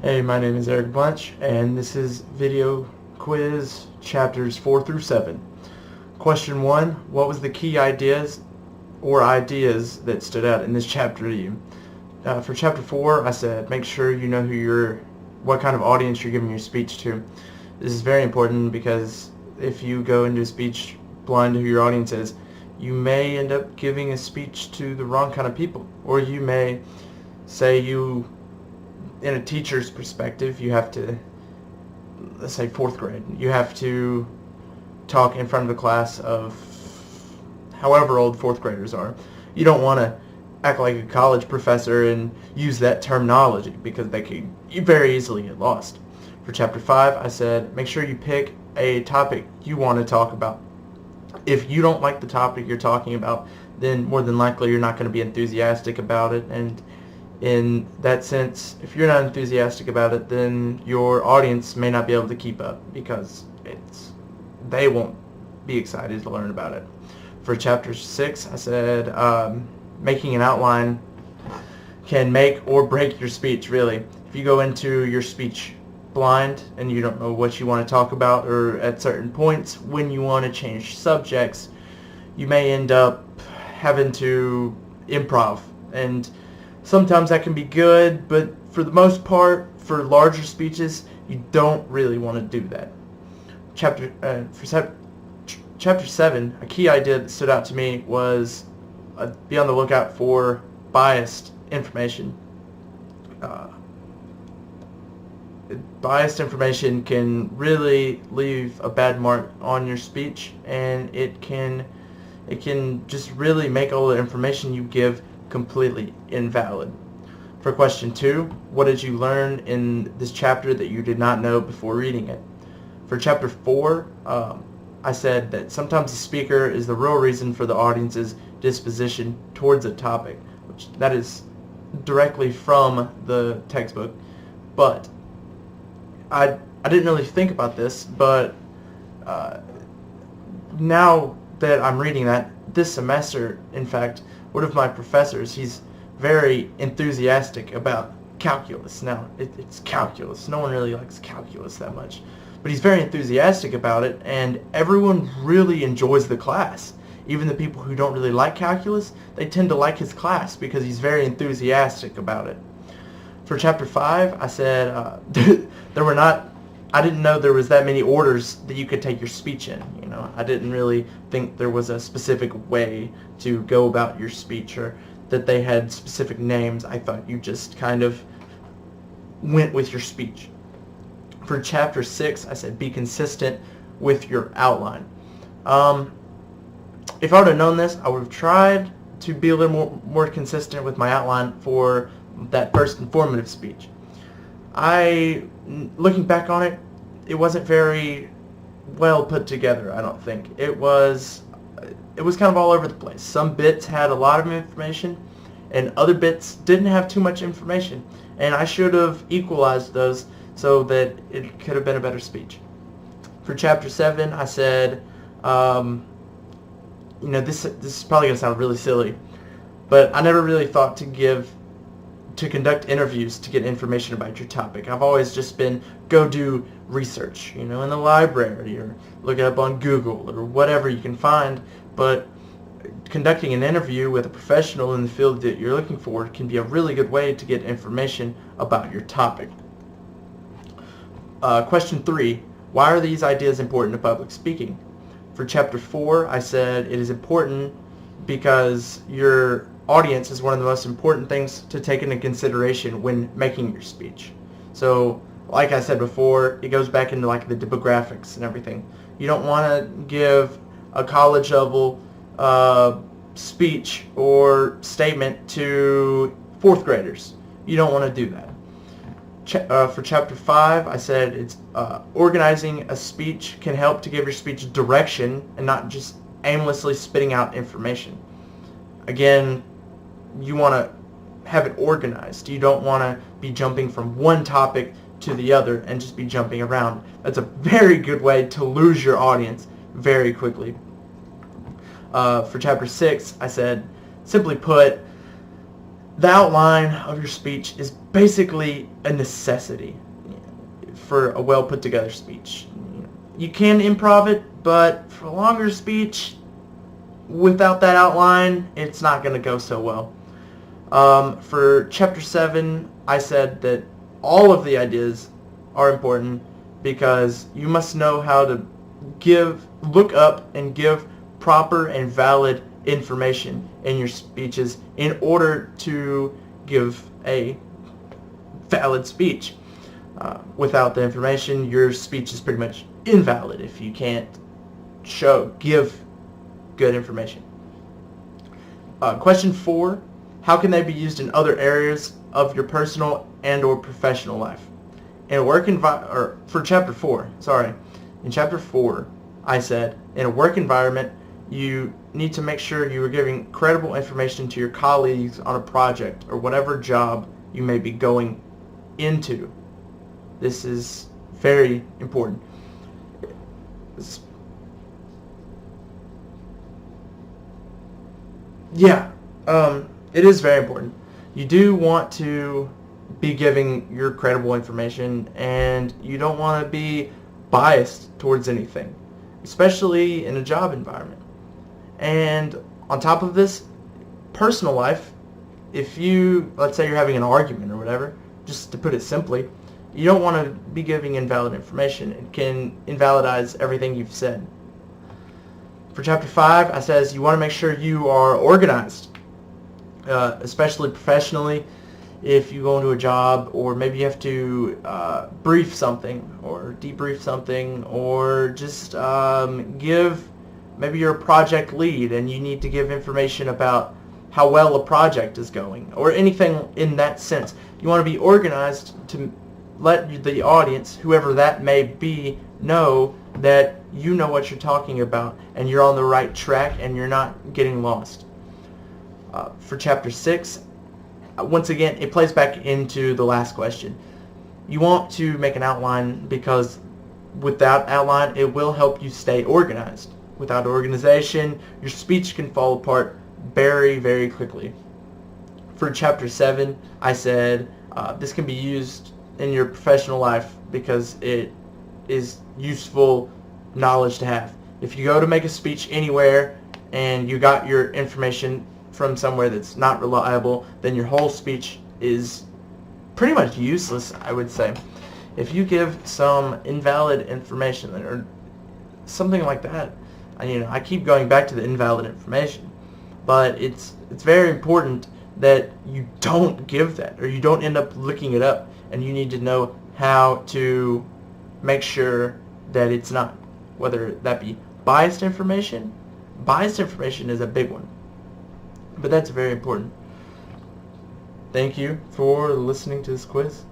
Hey, my name is Eric Bunch, and this is video quiz chapters 4 through 7. Question 1, what was the key ideas that stood out in this chapter to you? For chapter 4, I said make sure you know what kind of audience you're giving your speech to. This is very important because if you go into a speech blind to who your audience is, you may end up giving a speech to the wrong kind of people, or you may say in a teacher's perspective, you have to, let's say 4th grade, you have to talk in front of a class of however old 4th graders are. You don't want to act like a college professor and use that terminology because you very easily get lost. For chapter 5, I said make sure you pick a topic you want to talk about. If you don't like the topic you're talking about, then more than likely you're not going to be enthusiastic about it, and in that sense, if you're not enthusiastic about it, then your audience may not be able to keep up because they won't be excited to learn about it. For chapter 6, I said making an outline can make or break your speech, really. If you go into your speech blind and you don't know what you want to talk about, or at certain points when you want to change subjects, you may end up having to improv, and sometimes that can be good, but for the most part, for larger speeches, you don't really want to do that. Chapter 7, a key idea that stood out to me was be on the lookout for biased information. Biased information can really leave a bad mark on your speech, and it can just really make all the information you give completely invalid. For question 2, what did you learn in this chapter that you did not know before reading it? For chapter 4, I said that sometimes the speaker is the real reason for the audience's disposition towards a topic, which that is directly from the textbook. But I didn't really think about this, but now that I'm reading that, this semester, in fact, one of my professors, he's very enthusiastic about calculus. Now, it's calculus. No one really likes calculus that much. But he's very enthusiastic about it, and everyone really enjoys the class. Even the people who don't really like calculus, they tend to like his class because he's very enthusiastic about it. For chapter 5, I said I didn't know there was that many orders that you could take your speech in. I didn't really think there was a specific way to go about your speech, or that they had specific names. I thought you just kind of went with your speech. For chapter 6, I said be consistent with your outline. If I would have known this, I would have tried to be a little more consistent with my outline for that first informative speech. Looking back on it, it wasn't very well put together, I don't think. It was kind of all over the place. Some bits had a lot of information, and other bits didn't have too much information. And I should have equalized those so that it could have been a better speech. For chapter 7, I said, this is probably going to sound really silly, but I never really thought to conduct interviews to get information about your topic. I've always just been go do research, in the library, or look it up on Google, or whatever you can find. But conducting an interview with a professional in the field that you're looking for can be a really good way to get information about your topic. Question 3, why are these ideas important to public speaking? For chapter 4, I said it is important because your audience is one of the most important things to take into consideration when making your speech. So, like I said before, it goes back into like the demographics and everything. You don't want to give a college level speech or statement to 4th graders. You don't want to do that. For chapter 5, I said it's organizing a speech can help to give your speech direction and not just aimlessly spitting out information. Again, you want to have it organized. You don't want to be jumping from one topic to the other and just be jumping around. That's a very good way to lose your audience very quickly. For chapter 6, I said, simply put, The outline of your speech is basically a necessity for a well put together speech. You can improv it, but for a longer speech, without that outline, it's not going to go so well. For Chapter 7, I said that all of the ideas are important because you must know how to look up and give proper and valid information in your speeches in order to give a valid speech. Without the information, your speech is pretty much invalid if you can't give good information. Question 4, how can they be used in other areas of your personal and or professional life? In a for Chapter 4, in Chapter 4, I said, in a work environment, you need to make sure you are giving credible information to your colleagues on a project or whatever job you may be going into. This is very important. It is very important. You do want to be giving your credible information, and you don't want to be biased towards anything, especially in a job environment. And on top of this, personal life, let's say you're having an argument or whatever, just to put it simply, you don't want to be giving invalid information. It can invalidize everything you've said. For Chapter 5, I says you want to make sure you are organized, especially professionally. If you go into a job, or maybe you have to brief something or debrief something, or just maybe you're a project lead and you need to give information about how well a project is going, or anything in that sense. You want to be organized to let the audience, whoever that may be, know that you know what you're talking about and you're on the right track and you're not getting lost. For Chapter 6, once again, it plays back into the last question. You want to make an outline because without outline, it will help you stay organized. Without organization, your speech can fall apart very, very quickly. For Chapter 7, I said this can be used in your professional life because it is useful knowledge to have. If you go to make a speech anywhere and you got your information from somewhere that's not reliable, then your whole speech is pretty much useless, I would say. If you give some invalid information or something like that, I keep going back to the invalid information, but it's very important that you don't give that, or you don't end up looking it up, and you need to know how to make sure that it's not, whether that be biased information. Biased information is a big one, but that's very important. Thank you for listening to this quiz.